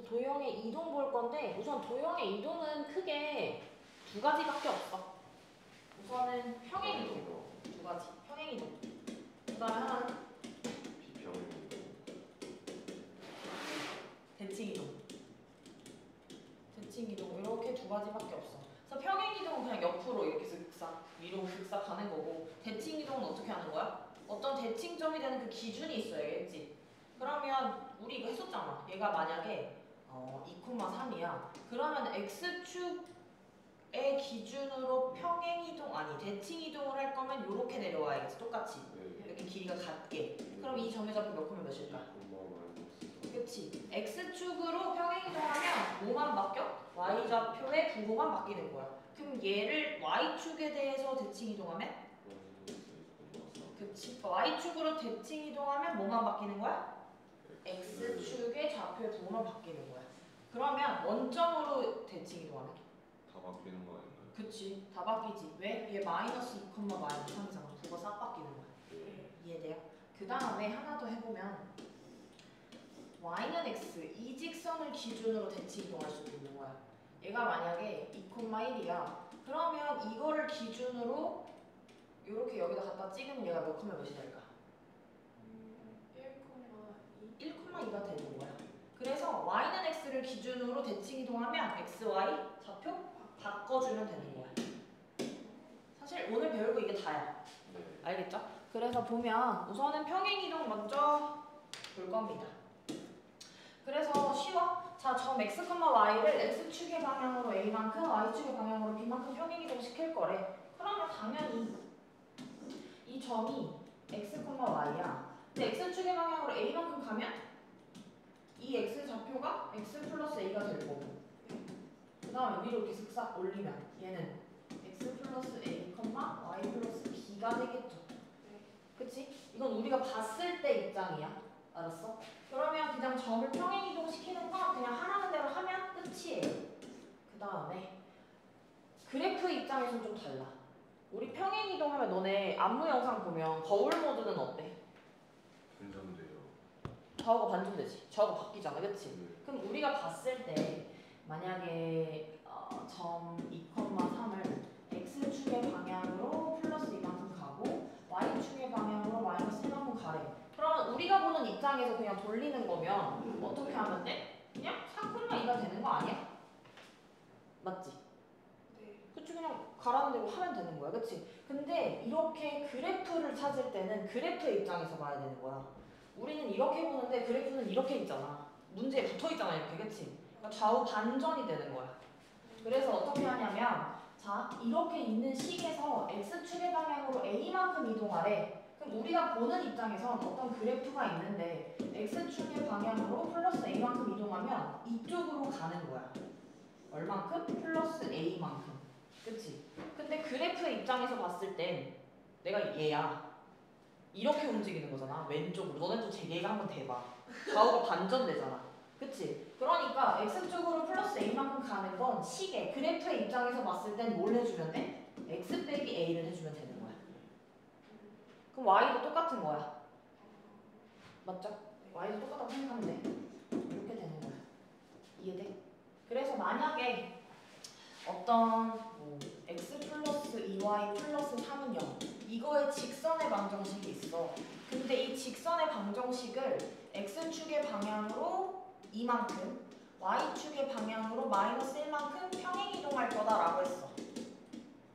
도형의 이동 볼 건데 우선 도형의 이동은 크게 두 가지밖에 없어. 우선은 평행 이동 두 가지. 평행 이동. 그다음에 하나는 비평행 대칭 이동. 대칭 이동 이렇게 두 가지밖에 없어. 그래서 평행 이동은 그냥 옆으로 이렇게 슥싹 위로 슥싹 가는 거고 대칭 이동은 어떻게 하는 거야? 어떤 대칭점이 되는 그 기준이 있어야겠지. 그러면 우리 이거 했었잖아. 얘가 만약에 2,3이야. 그러면 x축의 기준으로 평행 이동 아니 대칭 이동을 할 거면 이렇게 내려와야겠지. 똑같이. 여기 길이가 같게. 그럼 이 점의 좌표 몇 콤마 몇일까? 그치. x축으로 평행 이동하면 뭐만 바뀌어? y좌표의 부호만 바뀌는 거야. 그럼 얘를 y축에 대해서 대칭 이동하면? 그치. 그러니까 y축으로 대칭 이동하면 뭐만 바뀌는 거야? x축의 좌표의 부호만 바뀌는 거야. 그러면 원점으로 대칭 이동하면? 다 바뀌는 거 아닌가요? 그치. 다 바뀌지. 왜? 얘 마이너스 2, 마이너스 3이잖아. 부호가 싹 바뀌는 거야. 이해돼요? 그 다음에 하나 더 해보면 y는 x, 이 직선을 기준으로 대칭 이동할 수도 있는 거야. 얘가 만약에 2,1이야. 그러면 이거를 기준으로 이렇게 여기다 갖다 찍으면 얘가 몇 콤마 몇이 될까? 1,2가 되는 거야. 그래서 y는 x를 기준으로 대칭 이동하면 x, y 좌표 바꿔주면 되는 거야. 사실 오늘 배울 거 이게 다야. 네. 알겠죠? 그래서 보면 우선은 평행 이동 먼저 볼 겁니다. 그래서 쉬워. 자, 점 x, y를 x축의 방향으로 a만큼, y축의 방향으로 b만큼 평행 이동 시킬 거래. 그러면 당연히 이 점이 x, y야. 근데 x축의 방향으로 a만큼 가면 이 x 좌표가 x 플러스 a가 될 거고 그 다음에 위로 이렇게 슥싹 올리면 얘는 x 플러스 a, y 플러스 b가 되겠죠. 그치? 이건 우리가 봤을 때 입장이야. 알았어? 그러면 그냥 점을 평행 이동시키는 건 그냥 하라는 대로 하면 끝이에요. 그 다음에 그래프 입장에서는 좀 달라. 우리 평행 이동하면 너네 안무 영상 보면 거울 모드는 어때? 괜찮은데요. 좌우가 반전되지. 좌우가 바뀌잖아. 그치? 네. 그럼 우리가 봤을 때 만약에 점 2,3을 x축의 방향으로 플러스 이만큼 가고 y축의 방향으로 마이너스 1만큼 가래. 그러면 우리가 보는 입장에서 그냥 돌리는 거면 어떻게 하면 돼? 그냥 4,2가 되는 거 아니야? 맞지? 네. 그치 그냥 가라는 대로 하면 되는 거야. 그치? 근데 이렇게 그래프를 찾을 때는 그래프의 입장에서 봐야 되는 거야. 우리는 이렇게 보는데 그래프는 이렇게 있잖아. 문제에 붙어 있잖아 이렇게. 그치? 그러니까 좌우 반전이 되는 거야. 그래서 어떻게 하냐면 자 이렇게 있는 식에서 x축의 방향으로 a만큼 이동하래. 그럼 우리가 보는 입장에선 어떤 그래프가 있는데 x축의 방향으로 플러스 a만큼 이동하면 이쪽으로 가는 거야. 얼만큼? 플러스 a만큼. 그치? 근데 그래프의 입장에서 봤을 땐 내가 얘야. 이렇게 움직이는 거잖아. 왼쪽으로. 너네도 제개가 한번 대봐. 좌우가 반전되잖아. 그치? 그러니까 x축으로 플러스 a만큼 가는 건 식의 그래프의 입장에서 봤을 땐 뭘 해주면 돼? x 빼기 a를 해주면 되는 거야. 그럼 y도 똑같은 거야. 맞죠? y도 똑같다고 생각하면 돼. 이렇게 되는 거야. 이해돼? 그래서 만약에 어떤 x 플러스 2y 플러스 3은 0 이거의 직선의 방정식이 있어. 근데 이 직선의 방정식을 x축의 방향으로 이만큼 y축의 방향으로 마이너스 1만큼 평행 이동할 거다라고 했어.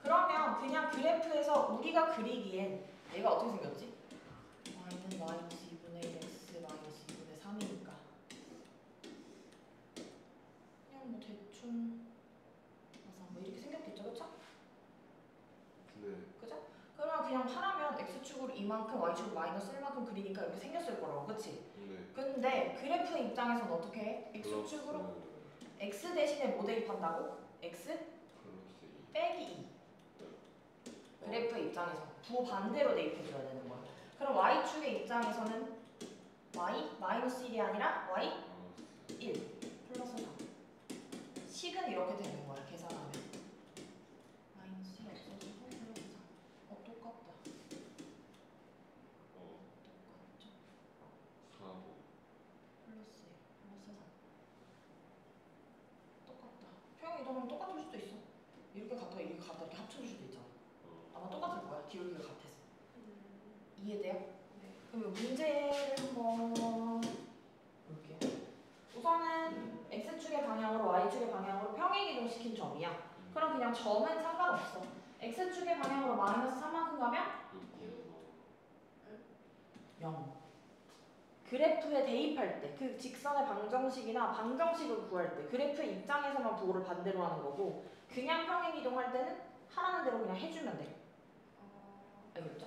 그러면 그냥 그래프에서 우리가 그리기엔 얘가 어떻게 생겼지? y는 마이너스 2분의 1 x 마이너스 2분의 3이니까 그냥 뭐 대충 뭐 이렇게 생겼겠죠, 그쵸? 네. 그죠? 그러면 그냥 하라면 x축으로 이만큼 y축으로 마이너스 1만큼 그리니까 이렇게 생겼을 거라고, 그치? 네. 근데 그래프의 입장에서는 어떻게 해? x축으로 x 대신에 뭐 대입한다고? x 플러스 2. 빼기 2 그래프의 입장에서 부호 반대로 대입해줘야 되는 거야. 그럼 y축의 입장에서는 y 마이너스 1이 아니라 y 1 플러스 3 식은 이렇게 되는 거야, 계산하면 마이너스 1 없어지고 플러스 3 똑같다. 똑같죠? 4호. 플러스 1 플러스 3 그러면 똑같을 수도 있어. 이렇게 갔다가 이렇게 갔다 이렇게 합쳐질 수도 있잖아. 아마 똑같을 거야. 기울기가 같아서. 이해돼요? 네. 그러면 문제를 한번 볼게요. 우선은 x축의 방향으로 y축의 방향으로 평행 이동시킨 점이야. 그럼 그냥 점은 상관없어. x축의 방향으로 마이너스 3만큼 가면 0. 그래프에 대입할 때, 그 직선의 방정식이나 방정식을 구할 때 그래프의 입장에서만 부호를 반대로 하는 거고 그냥 평행 이동할 때는 하라는 대로 그냥 해주면 돼. 알겠죠?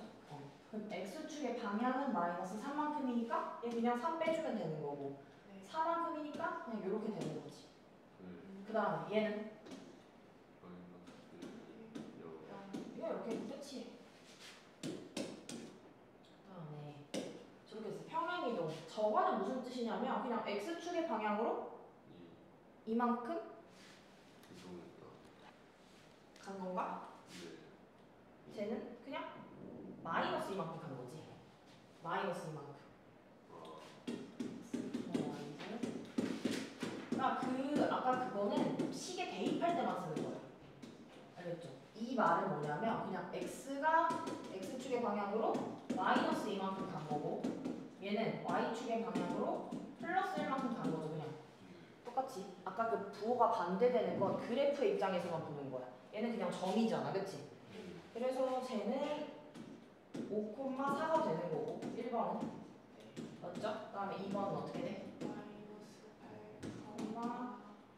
그럼 x축의 방향은 마이너스 3만큼이니까 얘 그냥 3 빼주면 되는 거고 네. 4만큼이니까 그냥 이렇게 되는 거지. 네. 그 다음에 얘는 마이너스 이거 이렇게 끝이에요. 그다음에 저렇게 해서 평행 이동. 저거는 무슨 뜻이냐면 그냥 x축의 방향으로 2 이만큼 이동했다. 간 건가? 네. 쟤는 그냥 마이너스 이만큼 간 거지. 마이너스 이만큼. 그러니까 그 아까 그거는 식에 대입할 때만 쓰는 거예요. 알겠죠? 이 말은 뭐냐면 그냥 x가 x축의 방향으로 마이너스 이만큼 간 거고 얘는 y축의 방향으로 플러스 1만큼 간 거죠. 그냥 똑같이. 아까 그 부호가 반대되는 건 그래프의 입장에서만 보는 거야. 얘는 그냥 점이잖아. 그치? 그래서 쟤는 5,4가 되는 거고 1번은 맞죠? 그 다음에 2번은 어떻게 돼? 마이너스 8,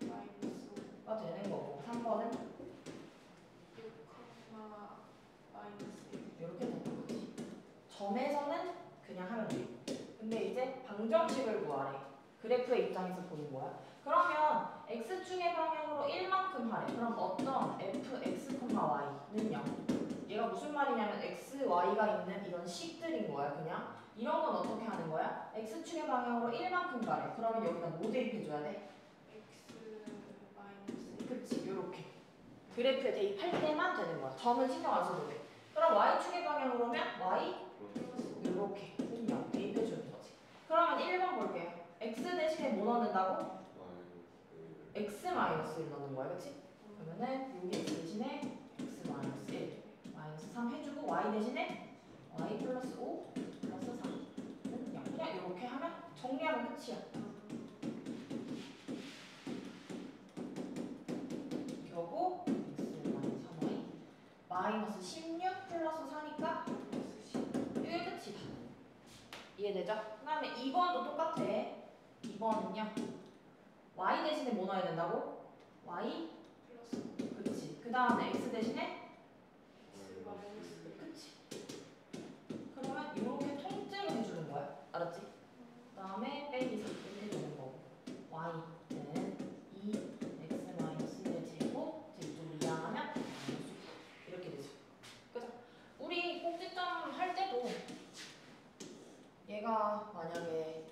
마이너스 가 되는 거고 3번은 6, 마이너스 1. 이렇게 되는 거지. 점에서는 그냥 하면 돼. 근데 이제 방정식을 구하래. 그래프의 입장에서 보는 거야. 그러면 x축의 방향으로 1만큼 하래. 그럼 어떤 fx, y는 0. 얘가 무슨 말이냐면 x, y가 있는 이런 식들인 거야. 그냥 이런 건 어떻게 하는 거야? x축의 방향으로 1만큼 가래. 그러면 여기다 뭐 대입해줘야 돼? x 마이너스 1. 그치, 요렇게. 그래프에 대입할 때만 되는 거야. 점은 신경 안 써도 돼. 그럼 y축의 방향으로면 y 요렇게 그냥 대입해주는 거지. 그러면 1번 볼게요. x 대신에 뭐 넣는다고? x-1 넣는 거야. 그치? 그러면은 여기 x 대신에 x-1 마이너스 3 해주고 y 대신에 y 플러스 5 플러스 3는 0. 그냥 이렇게 하면 정리하면 끝이야. 겨우 x-3y 마이너스 16 플러스 4니까 이게 끝이다. 이해되죠? 그 다음에 2번도 똑같아. 2번은요. y 대신에 뭐 넣어야 된다고? y 플러스 그치. 그 다음에 x 대신에 x 마이너스 1. 그치. 그러면 이렇게 통째로 해주는 거야. 알았지? 그 다음에 빼기 4를 해주는 거고 y는 2x-1의 제곱 제곱으로 이항하면 이렇게 되죠. 그죠? 우리 꼭지점 할 때도 얘가 만약에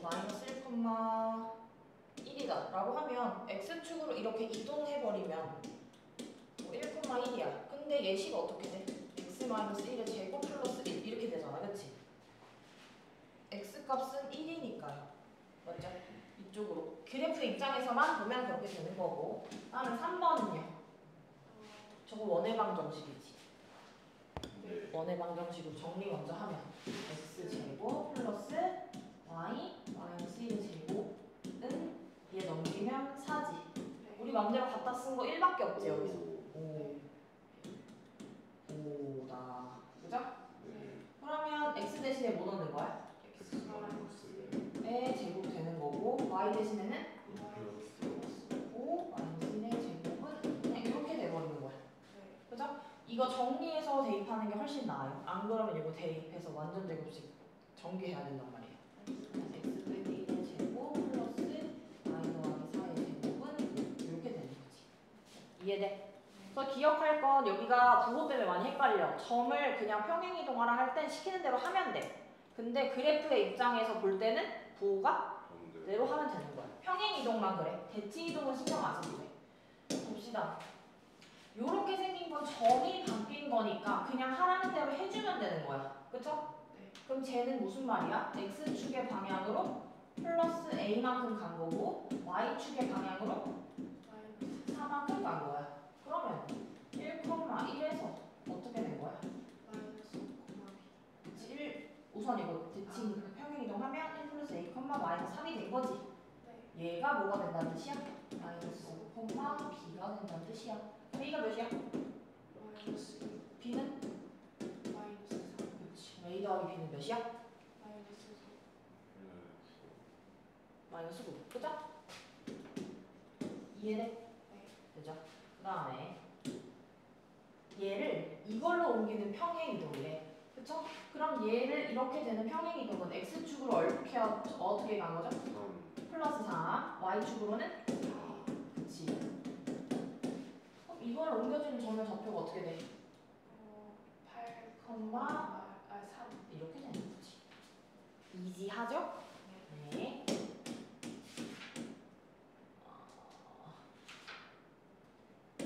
마이너스 1,1이다 라고 하면 x축으로 이렇게 이동해버리면 1,1이야. 근데 예시가 어떻게 돼? x-1의 제곱 플러스 1 이렇게 되잖아. 그치? x값은 1이니까요. 맞죠? 이쪽으로. 그래프 입장에서만 보면 그렇게 되는 거고. 다음에 3번은요. 저거 원의 방정식이지. 네. 원의 방정식으로 정리 먼저 하면 x제곱 플러스 y 마이너스 1의 제곱은 얘 넘기면 4지. 우리 맘대로 갖다 쓴 거 1밖에 없지 여기서. 5다. 그죠? 네. 그러면 x 대신에 뭐 넣는 거야? x 마이너스 1. 의 제곱 되는 거고 y 대신에는 플러스 5 마이너스 1의 제곱은 그냥 이렇게 돼버리는 거야. 네. 그죠? 이거 정리해서 대입하는 게 훨씬 나아요. 안 그러면 이거 대입해서 완전 제곱식 전개해야 된단 말이에요. x 빼기 1의 제곱 플러스 y 더하기 4의 제곱은 이렇게 되는 거지. 이해돼? 그래서 기억할 건 여기가 부호 때문에 많이 헷갈려. 점을 그냥 평행 이동하라 할 땐 시키는 대로 하면 돼. 근데 그래프의 입장에서 볼 때는 부호가 대로 하면 되는 거야. 평행 이동만 그래. 대칭 이동은 신경 안 써도 돼. 봅시다. 요렇게 생긴 건 점이 바뀐 거니까 그냥 하라는 대로 해주면 되는 거야. 그쵸? 네. 그럼 쟤는 무슨 말이야? x축의 방향으로 플러스 a만큼 간 거고 y축의 방향으로 마이너스 3 4만큼 간 거야. 그러면 1,1에서 어떻게 된 거야? 마이너스 5,2. 그치, 1 우선 이거 대칭 평행 이동하면 1 플러스 a, 마이너스 3이 된 거지. 네. 얘가 뭐가 된다는 뜻이야? 마이너스 5, b가 된다는 뜻이야. a가 몇이야? 마이너스 2. b는? 마이너스 3. 그렇지. a 더하기 b는 몇이야? 마이너스 4. 마이너스 9. 그죠? 이해돼? 네. 그죠? 그 다음에 얘를 이걸로 옮기는 평행 이동이래. 그쵸? 그럼 얘를 이렇게 되는 평행 이동은 x축으로 어떻게 간 거죠? 3, 플러스 4, y축으로는 4, 그치. 그럼 이걸 옮겨주는 점의 좌표가 어떻게 돼? 8, 콤마 3. 이렇게 되는 거지. 이지하죠? 네.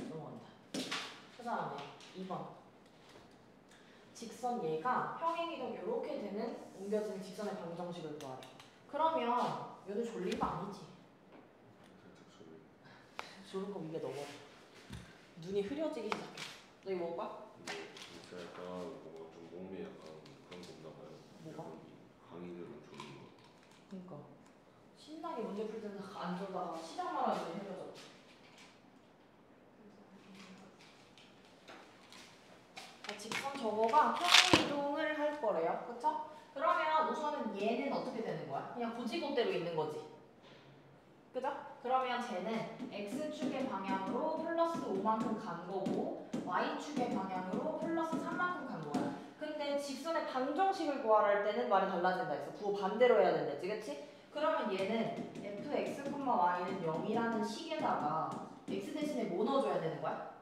넘어간다. 그 다음에 2번. 직선 얘가 평행이동 이렇게 되는 옮겨지는 직선의 방정식을 구하래. 그러면 얘도 졸린 거 아니지? 살짝 소리. 졸은 거 위에 넘어. 눈이 흐려지기 시작해. 너 이거 먹어봐? 진짜 약간 뭔가 좀 몸이 약간 그런 건가 봐요. 뭐가? 약간 강의들은 좋은 거. 그러니까 신나게 문제 풀 때는 안 졸다가 시작만 하면 눈이 흐려져. 직선 저거가 평행 이동을 할 거래요. 그쵸? 그러면 우선은 얘는 어떻게 되는 거야? 그냥 고지고대로 있는 거지. 그죠? 그러면 쟤는 x축의 방향으로 플러스 5만큼 간 거고 y축의 방향으로 플러스 3만큼 간 거야. 근데 직선의 방정식을 구하라 할 때는 말이 달라진다 했어. 부호 반대로 해야 된다지. 그치? 그러면 얘는 fx, y는 0이라는 식에다가 x 대신에 뭐 넣어줘야 되는 거야?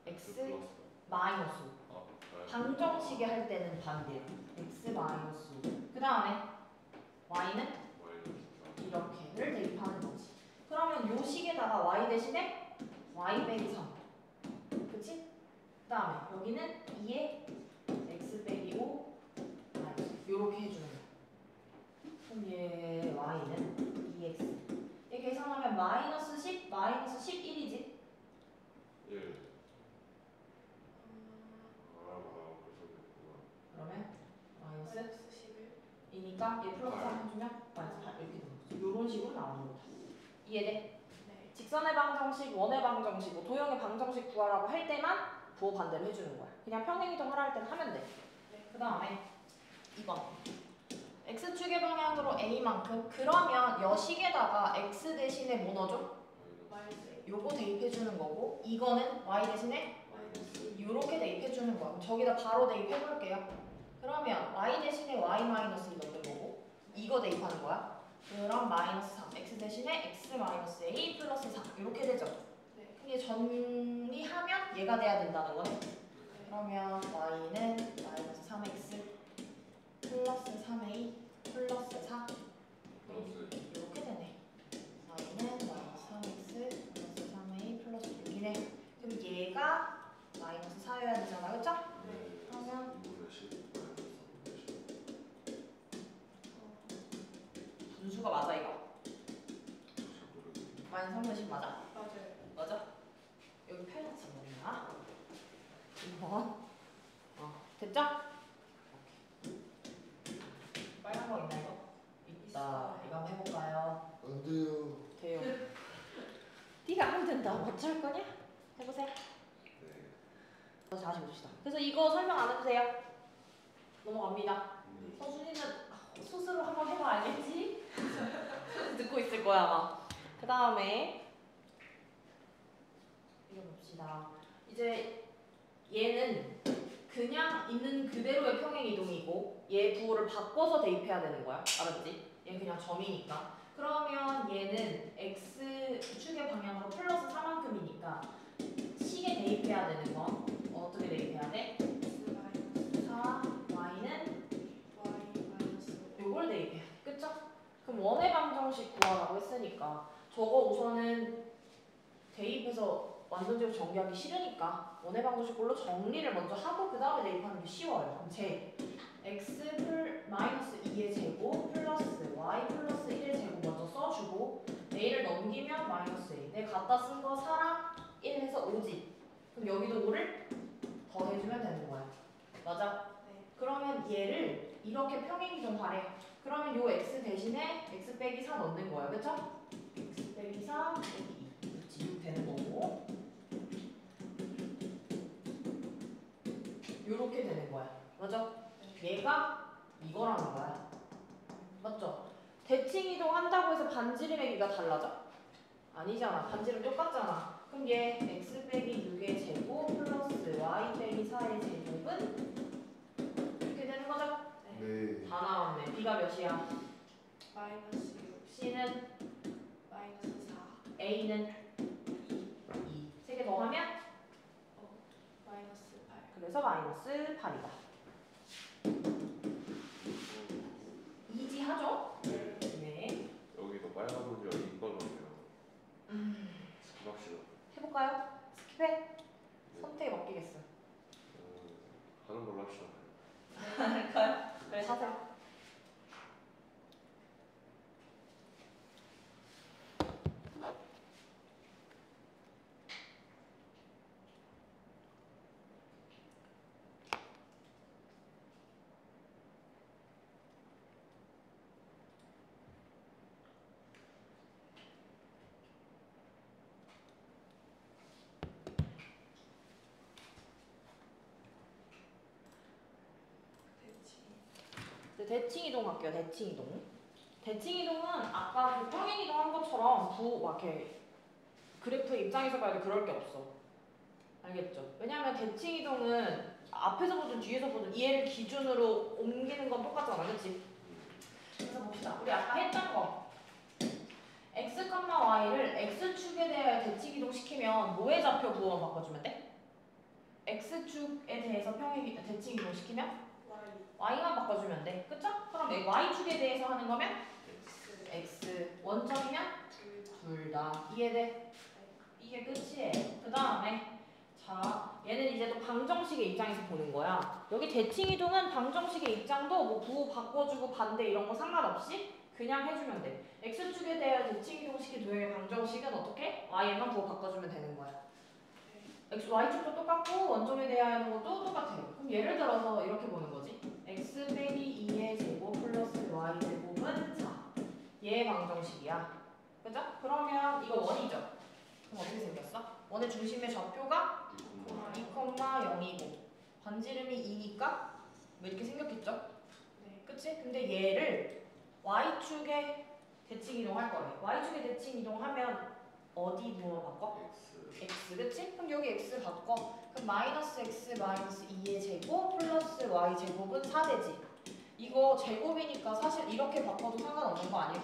x 플러스. 마이너스 5. 아, 방정식에 할 때는 반대야. x 마이너스 5. 그 다음에 y는 마이너스 이렇게를 대입하는 거지. 그러면 요 식에다가 y 대신에 y 빼기 3. 그치? 그 다음에 여기는 2에 x 빼기 5 마이너스 요렇게 해주는 거야. 그럼 얘 y는 2x. 얘 계산하면 마이너스 10, 마이너스 11이지? 1. 벌써 됐구나. 그러면 마이너스 마이너스 11. 이니까 얘 플러스 3 해주면 마이너스 8 이렇게 되는 거지. 요런 식으로 나오는 거다. 이해돼? 네. 직선의 방정식, 원의 방정식, 뭐 도형의 방정식 구하라고 할 때만 부호 반대로 해주는 거야. 그냥 평행이동 하라 할 때는 하면 돼. 네. 그 다음에 2번. x축의 방향으로 a만큼. 그러면 여식에다가 x 대신에 뭐 넣어줘? 마이너스 1. 요거 대입해주는 거고 이거는 y 대신에 마이너스 2. 요렇게 대입해주는 거야. 그럼 저기다 바로 대입해볼게요. 그러면 y 대신에 y 마이너스 넣는 거고 이거 대입하는 거야. 그럼 마이너스 3, x 대신에 x 마이너스 a 플러스 4 이렇게 되죠. 네. 이게 정리하면 얘가 돼야 된다는 거네. 네. 그러면 y는 마이너스 3x 플러스 3a 플러스 4 플러스. 이렇게 되네. y는 마이너스 3x 플러스 3a 플러스 6이네. 그럼 얘가 마이너스 4여야 되잖아. 그쵸? 네. 그러면 2분의 10 마이너스 3분의 10. 분수가 맞아 이거? 잘 모르겠네. 마이너스 3분의 10 맞아? 맞아요. 맞아? 여기 펜을 집어넣나? 2번 됐죠? 빨간 거 있나 이거? 있다. 이거 한번 해볼까요? 안 돼요. 돼요. 네가 안 된다고 어쩔 거냐? 해보세요. 네. 다시 봅시다. 그래서 이거 설명 안 해도 돼요? 넘어갑니다. 서준이는 스스로 한번 해봐 알겠지? 듣고 있을 거야 아마. 그 다음에 이거 봅시다. 이제 얘는 그냥 있는 그대로의 평행 이동이고 얘 부호를 바꿔서 대입해야 되는 거야. 알았지? 얘는 그냥 점이니까. 그러면 얘는 x축의 방향으로 플러스 4만큼이니까 식에 대입해야 되는 건 어떻게 대입해야 돼? x 마이너스 4, y는 y 마이너스 5. 요걸 대입해. 그쵸? 그럼 원의 방정식 구하라고 했으니까 저거 우선은 대입해서 완전적으로 정리하기 싫으니까 원의 방정식으로 정리를 먼저 하고 그 다음에 대입하는 게 쉬워요. 그럼 제 x 마이너스 2의 제곱 플러스 y 플러스 1의 제곱 먼저 써주고 a를 넘기면 마이너스 a. 내 갖다 쓴 거 4랑 1 해서 5지. 그럼 여기도 5를 더해주면 되는 거야. 맞아? 네. 그러면 얘를 이렇게 평행이동하래. 그러면 요 x 대신에 x 빼기 4 넣는 거야. 그쵸? x 빼기 4 빼기 2. 그렇지. 이렇게 되는 거고. 요렇게 되는 거야. 맞아? 얘가 이거라는 거야. 맞죠? 대칭 이동한다고 해서 반지름의 길이가 달라져? 아니잖아. 반지름 똑같잖아. 그럼 얘 x 빼기 6의 제곱 플러스 y 빼기 4의 제곱은 이렇게 되는 거죠? 네. 다 나왔네. b가 몇이야? 마이너스 6. c는 마이너스 4. a는 2. 세 개 더하면 마이너스 8. 그래서 마이너스 8이다. 이지하죠? 네. 여기도 빨간 문제가 이거네요. 스킵합시다. 해볼까요? 스킵해. 선택에 맡기겠어. 하는 걸로 합시다. 할까요? 그래, 사세요. 대칭. 대칭 이동 할게요. 대칭 이동. 대칭 이동은 아까 그 평행 이동한 것처럼 막 이렇게 그래프 입장에서 봐도 그럴 게 없어. 알겠죠? 왜냐하면 대칭 이동은 앞에서 보든 뒤에서 보든 얘를 기준으로 옮기는 건 똑같잖아, 그렇지? 그래서 봅시다. 우리 아까 했던 거. x, y를 x축에 대하여 대칭 이동 시키면 뭐의 좌표 부호만 바꿔주면 돼? x축에 대해서 대칭 이동 시키면 Y. y만 바꿔주면 돼. 그쵸? 그럼 y축에 대해서 하는 거면 X. x 원점이면 둘 다. 둘 다. 이해돼? 이게 끝이에요. 그 다음에 자 얘는 이제 또 방정식의 입장에서 보는 거야. 여기 대칭 이동은 방정식의 입장도 뭐 부호 바꿔주고 반대 이런 거 상관없이 그냥 해주면 돼. x축에 대해 대칭 이동시킨 도형의 방정식은 어떻게? y에만 부호 바꿔주면 되는 거야. y축도 똑같고 원점에 대하여는 것도 똑같아요. 그럼 예를 들어서 이렇게 보는 거지. x 빼기 2의 제곱 플러스 y 제곱은 4. 얘의 방정식이야. 그죠? 그러면 이거 원이죠? 그럼 어떻게 생겼어? 원의 중심의 좌표가 2,0이고 반지름이 2니까 뭐 이렇게 생겼겠죠? 네. 그치? 근데 얘를 y축에 대칭 이동할 거래. y축에 대칭 이동하면 어디 부호 바꿔? x, 그치? 그럼 여기 x 바꿔. 그럼 마이너스 x 마이너스 2의 제곱 플러스 y 제곱은 4되지. 이거 제곱이니까 사실 이렇게 바꿔도 상관없는 거 아니야?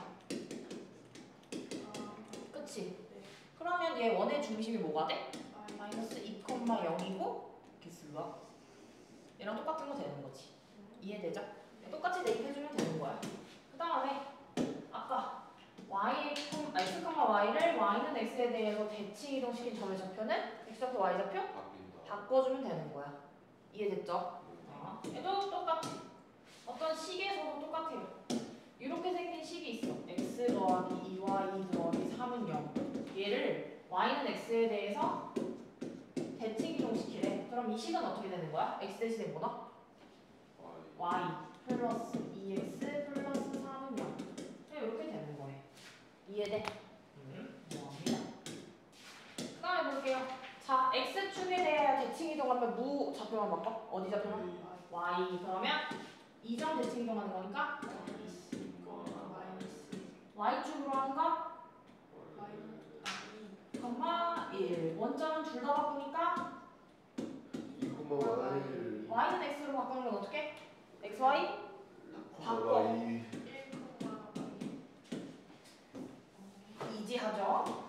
그치? 네. 그러면 얘 원의 중심이 뭐가 돼? 마이너스 마이너스 2,0이고 개수가 얘랑 똑같은 거 되는 거지. 이해되죠? 똑같이 대입해주면 되는 거야. 그 다음에 아까 x, y를 y는 x에 대해서 대칭 이동시킨 점의 좌표는 x 좌표, y 좌표 바꿔주면 되는 거야. 이해됐죠? 얘도 똑같아. 어떤 식에서도 똑같아요. 이렇게 생긴 식이 있어. x 더하기 2y 더하기 3은 0. 얘를 y는 x에 대해서 대칭 이동시키래. 그럼 이 식은 어떻게 되는 거야? x 대신에 뭐다? y 플러스 2x 플러스 3은 0. 이렇게 되는 거예요. 이해돼? 뭐합니다. 그 다음에 볼게요. 자, x축에 대해 대칭 이동하면 무 좌표만 바꿔? 어디 좌표만? y. 그러면 2점 대칭 이동하는 거니까 y축으로 하는 거? 콤마 1. 원점은 둘 다 바꾸니까 y는 x로 바꾸는 건 어떻게? x, y? 바꿔. 이지하죠?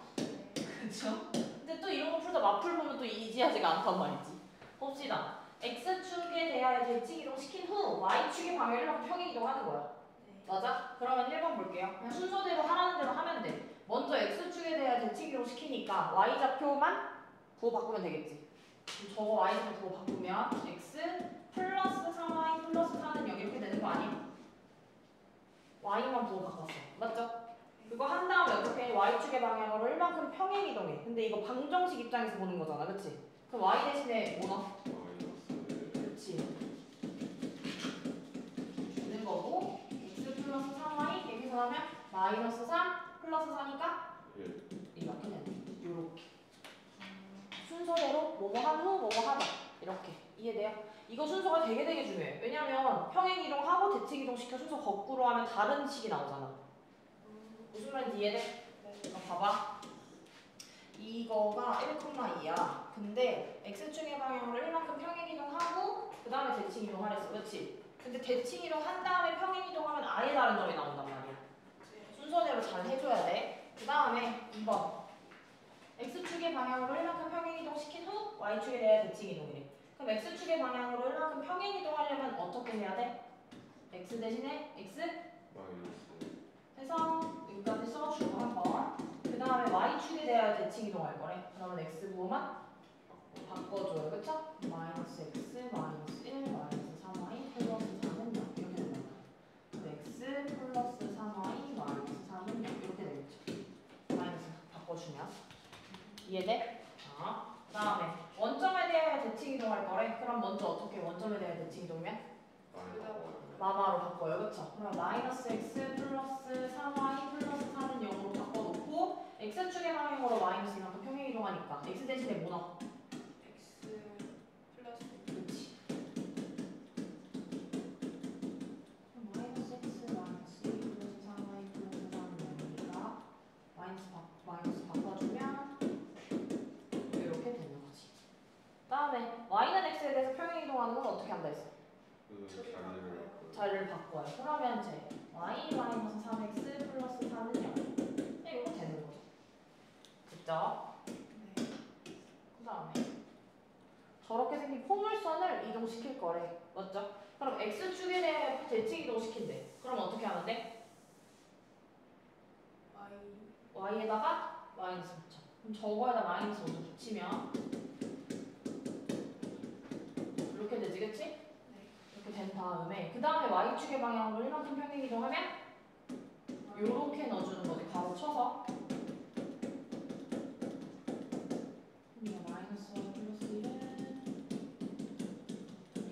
그쵸? 근데 또 이런 거 풀다 마플 보면 또 이지하지가 않단 말이지. 봅시다. x축에 대하여 대칭 이동 시킨 후 y축의 방향을 이렇게 평행 이동하는 거야. 맞아? 그러면 1번 볼게요. 그냥 순서대로 하라는 대로 하면 돼. 먼저 x축에 대하여 대칭 이동 시키니까 y좌표만 부호 바꾸면 되겠지. 그럼 저거 y좌표 부호 바꾸면 x 플러스 3y 플러스 4는 0 이렇게 되는 거 아니야? y만 부호 바꿨어. 맞죠? 그거 한 다음에 어떻게 y y축의 방향으로 1만큼 평행 이동해. 근데 이거 방정식 입장에서 보는 거잖아, 그치? 그럼 y 대신에 뭐 넣어? 마이너스 그치. 주는 거고 x 플러스 3y 여기서 하면 마이너스 3 플러스 4니까 1. 이렇게 되는 거야. 요렇게. 순서대로 뭐뭐 한 후 뭐뭐 하자. 이렇게. 이해돼요? 이거 순서가 되게 중요해. 왜냐면 평행 이동하고 대칭 이동시켜 순서 거꾸로 하면 다른 식이 나오잖아. 무슨 말인지 이해돼? 그럼 봐봐. 이거가 1,2야. 근데 x축의 방향으로 1만큼 평행 이동하고 그 다음에 대칭 이동하랬어. 그렇지? 근데 대칭 이동한 다음에 평행 이동하면 아예 다른 점이 나온단 말이야. 순서대로 잘 해줘야 돼. 그 다음에 2번. x축의 방향으로 1만큼 평행 이동시킨 후 y축에 대해 대칭 이동이래. 그럼 x축의 방향으로 1만큼 평행 이동하려면 어떻게 해야 돼? x 대신에 x 마이너스 해서 여기까지 써주고 한번. 그 다음에 y축에 대하여 대칭 이동할 거래. 그러면 x 부호만 바꿔줘요. 그쵸? 마이너스 x, 마이너스 1, 마이너스 3y, 플러스 3은 0 이렇게 된단 말이야. x 플러스 3y, 마이너스 3은 0 이렇게 되겠죠. 마이너스 바꿔주면. 이해돼? 그 다음에 원점에 대하여 대칭 이동할 거래. 그럼 먼저 어떻게 원점에 대하여 대칭 이동이면? 마마로 바꿔요. 그쵸? 그럼 마이너스 x 플러스 3y 플러스 4는 0으로 바꿔놓고 x축의 방향으로 마이너스 이만큼 평행 이동하니까 x 대신에 뭐 넣어? x 플러스 그렇지. 그럼 마이너스 x 마이너스 2 플러스 3y 플러스 4는 0이니까 마이너스 바꿔주면 이렇게 되는 거지. 다음에 y는 x에 대해서 평행 이동하는 건 어떻게 한다 했어? 그 자리를 바꿔요. 그러면 이제 y 마이너스 3x 플러스 4는 0 이렇게 되는 거죠. 됐죠? 네. 그 다음에 저렇게 생긴 포물선을 이동시킬 거래. 맞죠? 그럼 x축에 대해 대칭 이동시킨대. 그럼 어떻게 하면 돼? y y에다가 마이너스 붙여. 그럼 저거에다 마이너스 먼저 붙이면 이렇게 되지, 그치? 네. 이렇게 된 다음에 그 다음에 y축의 방향으로 1만큼 평행 이동하면 요렇게 넣어주는 거지. 바로 쳐서 마이너스 1 플러스 1은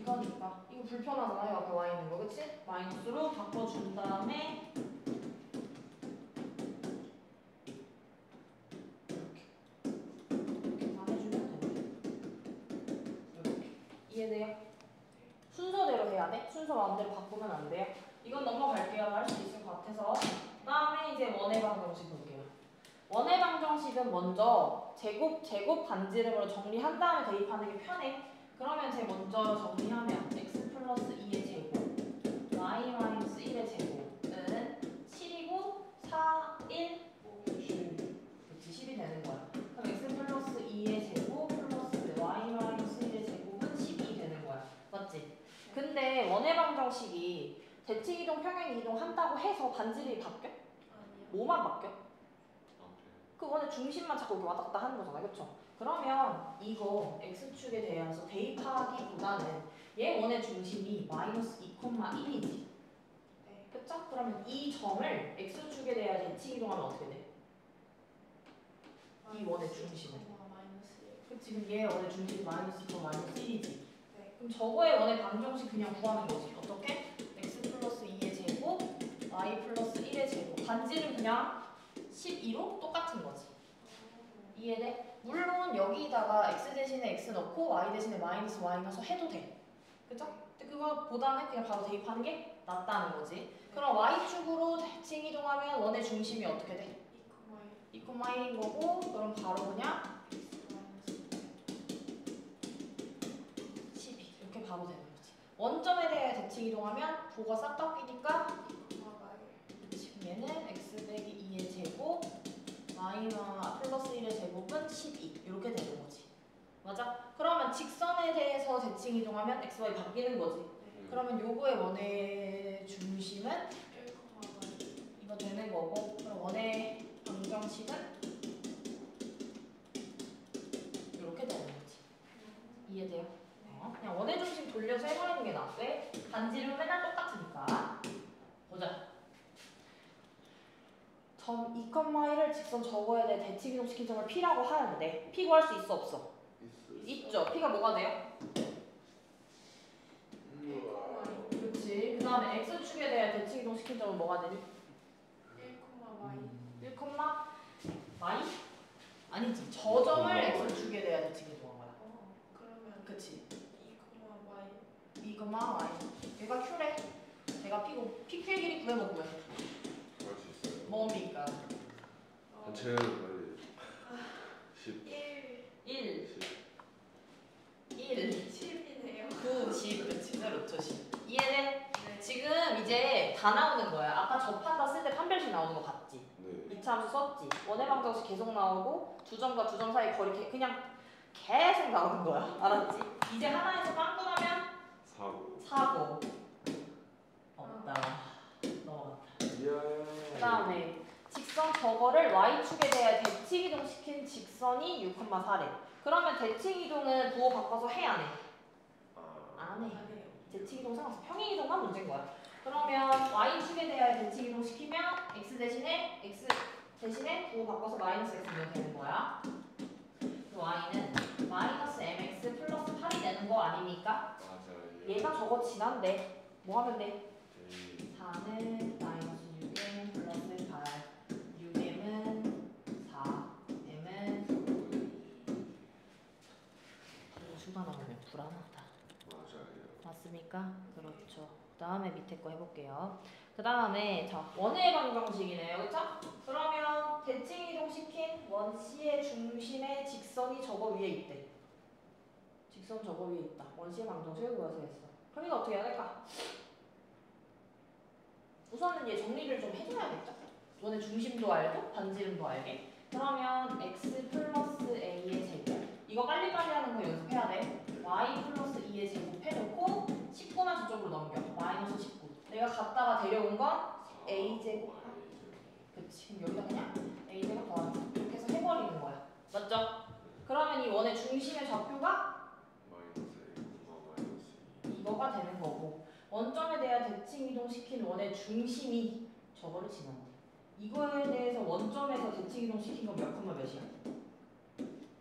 이거니까 이거 불편하잖아요. 앞에 y 있는 거, 그치? 마이너스로 바꿔준 다음에 이렇게만 해주면 됩니다. 이렇게. 이해돼요? 순서대로 해야 돼? 순서 마음대로 바꾸면 안 돼요? 이건 넘어갈게요. 할 수 있을 것 같아서. 그 다음에 이제 원의 방정식 볼게요. 원의 방정식은 먼저 제곱 반지름으로 정리한 다음에 대입하는 게 편해. 그러면 제일 먼저 정리하면 x 플러스 2의 제곱 y 마이너스 1의 제곱은 7이고 4, 1, 5, 그렇지 10이 되는 거야. 그럼 x 플러스 2의 제곱 플러스 y 마이너스 1의 제곱은 12 되는 거야. 맞지? 근데 원의 방정식이 대칭 이동, 평행 이동 한다고 해서 반지름이 바뀌어? 아니요. 뭐만 바뀌어? 앞에 그 원의 중심만 자꾸 이렇게 왔다 갔다 하는 거잖아, 그쵸? 그러면 이거 x축에 대해서 대입하기보다는 얘 원의 중심이 마이너스 2,1이지. 네. 그쵸? 그러면 이 점을 x축에 대하여 대칭 이동하면 어떻게 돼? 이 원의 중심은? 마이너스 1. 그치? 그럼 얘 원의 중심이 마이너스 2, 마이너스 1이지. 네. 그럼 저거의 원의 방정식 그냥 구하는 거지. 어떻게? x 플러스 2의 제곱, y 플러스 1의 제곱. 반지는 그냥 12로 똑같은 거지. 이해돼? 물론 여기다가 x 대신에 x 넣고 y 대신에 마이너스 y 넣어서 해도 돼. 그죠? 근데 그거보다는 그냥 바로 대입하는 게 낫다는 거지. 그럼 y축으로 대칭 이동하면 원의 중심이 어떻게 돼? 2,1인 거고 그럼 바로 그냥 12 이렇게 바로 되는 거지. 원점에 대해 대칭 이동하면 부호가 싹 바뀌니까 지금 얘는 x 빼기 2의 제곱 마이너스 플러스 1의 제곱은 12 이렇게 되는 거지. 맞아? 그러면 직선에 대해서 대칭 이동하면 x, y 바뀌는 거지. 그러면 요거의 원의 중심은 이거 되는 거고 그럼 원의 방정식은 이렇게 되는 거지. 이해돼요? 그냥 원의 중심 돌려서 해버리는 게 낫대. 반지름은 맨날 똑같으니까. 보자. 점 2,1을 직선 저거에 대해 대칭 이동시킨 점을 P라고 하는데 P 구할 수 있어 없어? 있죠. P가 뭐가 돼요? 그렇지. 그 다음에 X축에 대해 대칭 이동시킨 점은 뭐가 되니? 1,y 1, y? 아니지. 저 점을 X축에 대해 대칭 이동한 거야. 그러면 그치. 2,y 2, y. 얘가 Q래. 얘가 P고 P q 길이 구해면 구해. 할수 있어요. 뭡니까? 단체는 빨리 10, 1 1 10이네요 9, 10 그렇지. 그렇죠. 10 이해돼? 네. 지금 이제 다 나오는 거야. 아까 접한다 쓸 때 판별식 나오는 거 봤지? 네. 2차 함수 썼지? 원의 방정식 계속 나오고 두 점과 두 점 사이 거리 그냥 계속 나오는 거야. 알았지? 이제 하나에서 빵꾸 나면 사고. 사고. 없다. 넘어갔다. 그 다음에 직선 저거를 y축에 대해 대칭 이동시킨 직선이 6,4래. 그러면 대칭 이동은 부호 바꿔서 해 안 해? 안 해. 아니에요 대칭 이동 상관없어. 평행 이동만 문제인 거야. 그러면 y축에 대해 대칭 이동 시키면 x 대신에 부호 바꿔서 마이너스 x면 되는 거야. 그 y는 마이너스 mx 플러스 8이 되는 거 아닙니까? 맞아요. 얘가 저거 지난데 뭐 하면 돼? 네. 4는 마이너스 6m 플러스 8 6m은 4 m은 수가 나오면 불안하다. 맞아요. 맞습니까? 그렇죠. 그 다음에 밑에 거 해볼게요. 그 다음에 자 원의 방정식이네요. 그쵸? 그러면 대칭 이동시킨 원C의 중심에 직선이 저거 위에 있대. 직선 저거 위에 있다. 원C의 방정식을 구하세요 했어. 그럼 이거 어떻게 해야 될까? 우선은 얘 정리를 좀 해줘야겠죠? 원의 중심도 알고 반지름도 알게. 그러면 x 플러스 a의 제곱 이거 빨리빨리 하는 거 연습해야 돼. y 플러스 2의 제곱 해놓고 19만 저쪽으로 넘겨. 마이너스 19. 내가 갔다가 데려온 건 a제곱. 그치. 그럼 여기다 그냥 a제곱 더하기. 이렇게 해서 해버리는 거야. 맞죠? 그러면 이 원의 중심의 좌표가 이거가 되는 거고 원점에 대한 대칭 이동시킨 원의 중심이 저거를 지난대. 이거에 대해서 원점에서 대칭 이동시킨 건 몇 콤마 몇이야?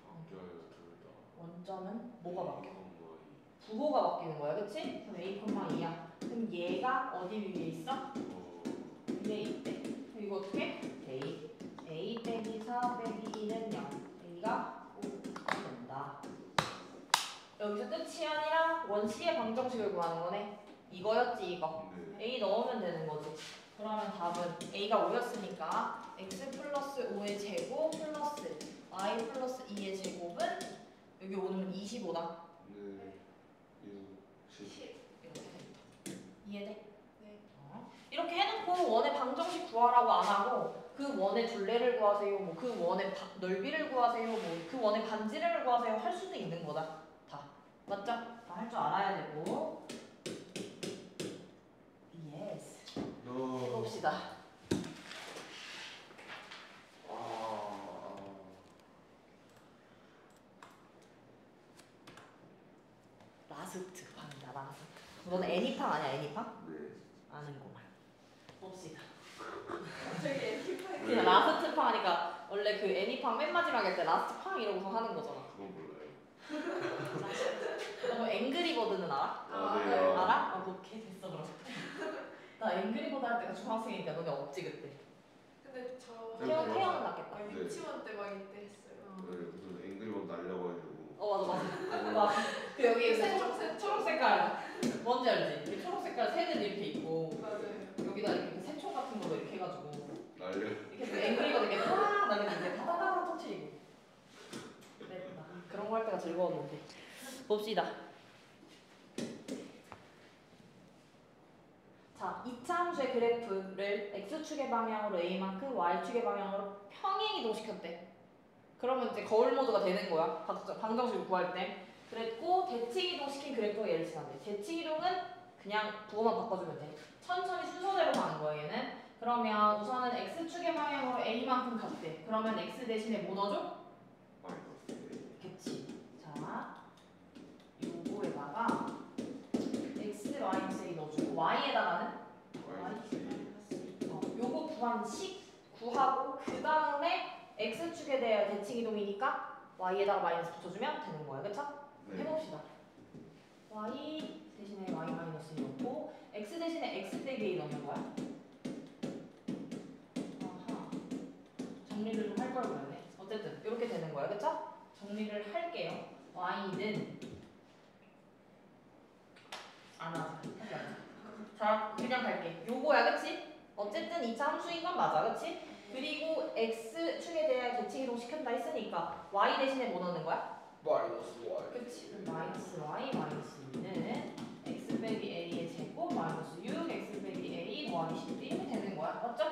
바뀌어요 둘 다. 원점은 뭐가 바뀌어? 부호가 바뀌는 거야, 그치? 그럼 a, 2야. 그럼 얘가 어디 위에 있어? 위에 있대. 그럼 이거 어떻게? a 빼기 4 빼기 2는 0. a가 5가 된다. 여기서 끝이 아니라 원C의 방정식을 구하는 거네. 이거였지 이거. 네. a 넣으면 되는 거지. 그러면 답은 a가 5였으니까 x 플러스 5의 제곱 플러스 y 플러스 2의 제곱은 여기 오는 25다. 네. 6, 10. 10 이렇게 됩니다. 이해돼? 네. 이렇게 해놓고 원의 방정식 구하라고 안 하고 그 원의 둘레를 구하세요, 뭐 그 원의 넓이를 구하세요, 뭐 그 원의 반지름을 구하세요 할 수도 있는 거다. 다 맞죠? 다 할 줄 알아야 되고. 예스. 해봅시다. 라스트 판이다. 라스트. 너는 애니팡 아니야? 애니팡? 네. 아는구만. 봅시다. 갑자기 에피파이 그냥 라스트 팡 하니까 원래 그 애니팡 맨 마지막에 할 때 라스트 팡 이러고서 하는 거잖아. 그건 몰라요. 너 앵그리버드는 알아? 아, 네. 네. 알아? 오케이 됐어 그럼. 나 앵그리버드 할 때가 중학생이니까 너네 없지 그때. 근데 저 네, 태어는 났겠다. 네. 유치원 때 막 이때 했어요 네, 무슨 앵글본 날려가지고. 맞아. 맞아. 그 여기 초록색 초록 색깔 뭔지 알지? 이렇게 초록 색깔 새들 이렇게 있고 맞아요 여기다 이렇게 새총 같은 걸로 이렇게 해가지고 날려. 이렇게 그 앵그리버드 이렇게 팍 나면 이제 다다다다 터트리고. 그랬다. 그런 거 할 때가 즐거웠는데. 봅시다. 자, 2차 함수의 그래프를 x축의 방향으로 a만큼 y축의 방향으로 평행 이동시켰대. 그러면 이제 거울 모드가 되는 거야. 방정식을 구할 때. 그랬고 대칭 이동시킨 그래프가 얘를 지난대. 대칭 이동은 그냥 부호만 바꿔주면 돼. 천천히 순서대로 가는 거야 얘는. 그러면 우선은 x축의 방향으로 a만큼 갔대. 그러면 x 대신에 뭐 넣어줘? 마이너스. 그치. 자, 요거에다가 x-a 넣어주고 y에다가는 마이너스. 요거 구한 식 구하고 그 다음에 x축에 대한 대칭 이동이니까 y에다가 마이너스 붙여주면 되는 거야. 그쵸? 네. 해봅시다. y 대신에 y 마이너스 넣고 x 대신에 x 빼기 a 넣는 거야. 아하. 정리를 좀 할 걸 그러네. 어쨌든 이렇게 되는 거야. 그쵸? 정리를 할게요. y는 안 하자. 자, 그냥 갈게. 요거야, 그치? 어쨌든 2차 함수인 건 맞아, 그치? 그리고 x축에 대한 대칭 이동 시켰다 했으니까 y 대신에 뭐 넣는 거야? 마이너스 y. 그치? 그럼 마이너스 y 마이너스 2는 x 빼기 a의 제곱 마이너스 6 x 빼기 a 더하기 12 이렇게 되는 거야. 맞죠?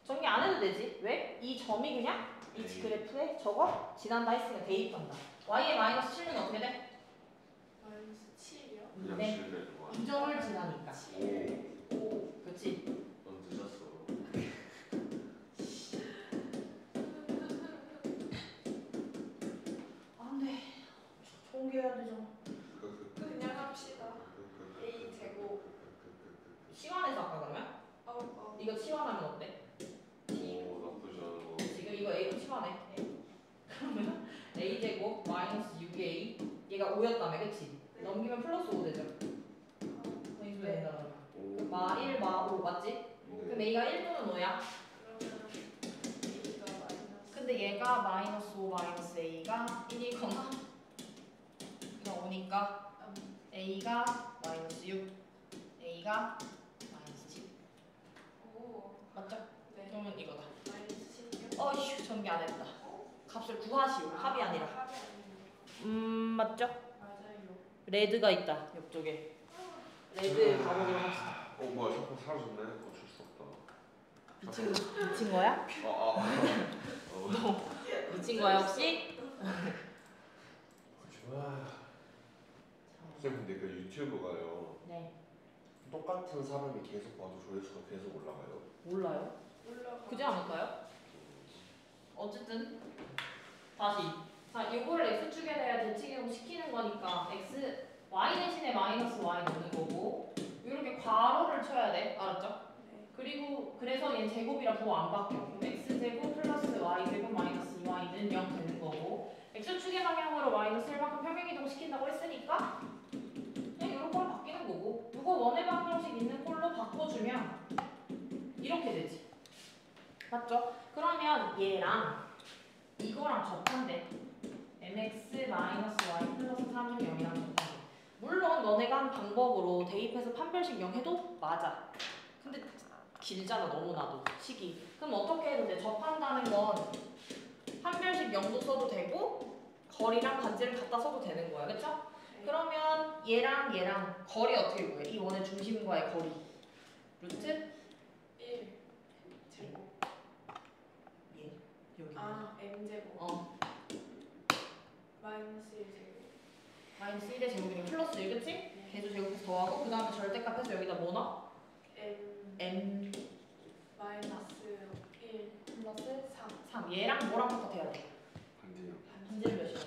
정리 안 해도 되지. 왜? 이 점이 그냥 이 그래프에 저거 지난다 했으니까 대입한다. y의 마이너스 7은 어떻게 돼? 마이너스 7이요? 그냥 네. 실내 좋아. 이 점을 지나니까. 5. 그치? 넌 늦었어. 안 돼. 좋은 게 해야 되잖아. 그냥 합시다. A 제곱. 시간에서 아까 그러면? 이거 치환하면 어때? 오 나쁘지 않은 거. 지금 이거 A로 치환해. 그러면 A 제곱 마이너스 6A 얘가 5였다며, 그치? 네. 넘기면 플러스 5 되죠? 네. 왜 된다 그러면? 오. 마 1, 마 5 맞지? 그럼 네. A가 1 또는 5야? 그러면 A가 마이너스. 근데 얘가 마이너스 5 마이너스 A가 1이거나 그냥 5니까 A가 마이너스 6 A가 마이너스 10 오. 맞죠? 네. 그러면 이거다. 마이너스 16. 어휴 전개 안 했다. 값을 구하시오. 합이 아니라. 합이 아니에요. 맞죠? 맞아요. 레드가 있다 옆쪽에. 레드 가보기로 합시다. 뭐야 자꾸 사라졌네. 어쩔 수 없다. 미친 거야? 어. 미친 거야 혹시? 좋아. 쌤 근데 그 유튜브가요. 네. 똑같은 사람이 계속 봐도 조회수가 계속 올라가요. 몰라요. 올라가. 그지 않을까요? 어쨌든 다시. 자, 이거를 x축에 대한 대칭이동 시키는 거니까 x y 대신에 마이너스 y 넣는 거고 이렇게 괄호를 쳐야 돼. 알았죠? 네. 그리고 그래서 얘 제곱이라 보호 안 바뀌어. 그럼 x제곱 플러스 y제곱 마이너스 2y는 0 되는 거고 x축의 방향으로 마이너스 1만큼 평행이동 시킨다고 했으니까 그냥 이런 걸 바뀌는 거고 이거 원의 방정식 있는 꼴로 바꿔주면 이렇게 되지. 맞죠? 그러면 얘랑 이거랑 접한대. mx 마이너스 y 플러스 3은 0이랑 접한대. 물론 너네가 한 방법으로 대입해서 판별식 0 해도 맞아. 근데 길잖아 너무나도 식이. 그럼 어떻게 해도 돼? 접한다는 건 판별식 0도 써도 되고 거리랑 반지를 갖다 써도 되는 거야. 그쵸? 네. 그러면 얘랑 거리 어떻게 구해? 이 원의 중심과의 거리. 루트 1 제곱. 얘 여기. 아 M 제곱. 마이너스 1 제곱. 마이너스 1의 제곱이니까 플러스 1 그치? 네. 계수 제곱해서 더하고 그 다음에 절대값해서 여기다 뭐 넣어? M m 마이너스 1 플러스 3. 3 얘랑 뭐랑 똑같아야 돼? 반지요. 반지를 몇이야?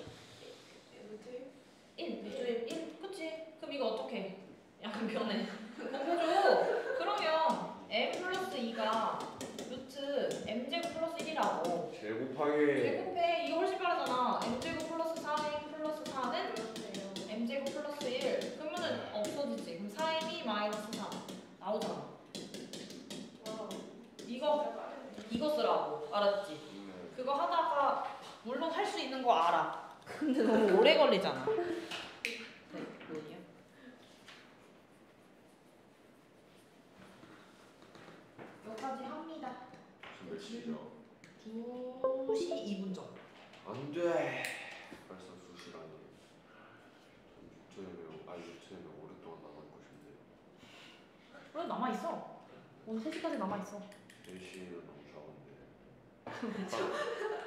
루트 1 루트 1 그치? 그럼 이거 어떻게? 약간 변해 곱해줘. 그러면 m 플러스 2가 루트 m제곱 플러스 1이라고 제곱하기. 제곱해. 이거 훨씬 빠르잖아. m제곱 플러스 4m 플러스 4는 그렇네요. m제곱 플러스 1 그러면은 없어지지. 그럼 4m이 마이너스 3 나오잖아. 와우. 이거 진짜 빠르네. 이거 쓰라고. 알았지? 그거 하다가 물론 할 수 있는 거 알아. 근데 너무 오래 걸리잖아. 네, 뭐냐? 여기까지 합니다. 몇 시죠? 2시 2분 전. 안 돼. 벌써 2시라니. 유튜브에 오랫동안 남을 것인데. 그래 남아있어. 오늘 3시까지 남아있어. 3시는 너무 작은데.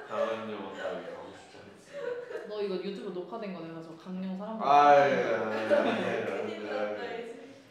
강한 영화 따위 가고 싶지 않지. 너 이거 유튜브 녹화된 거 내가 저 강령 사람 아예. 큰일 났다.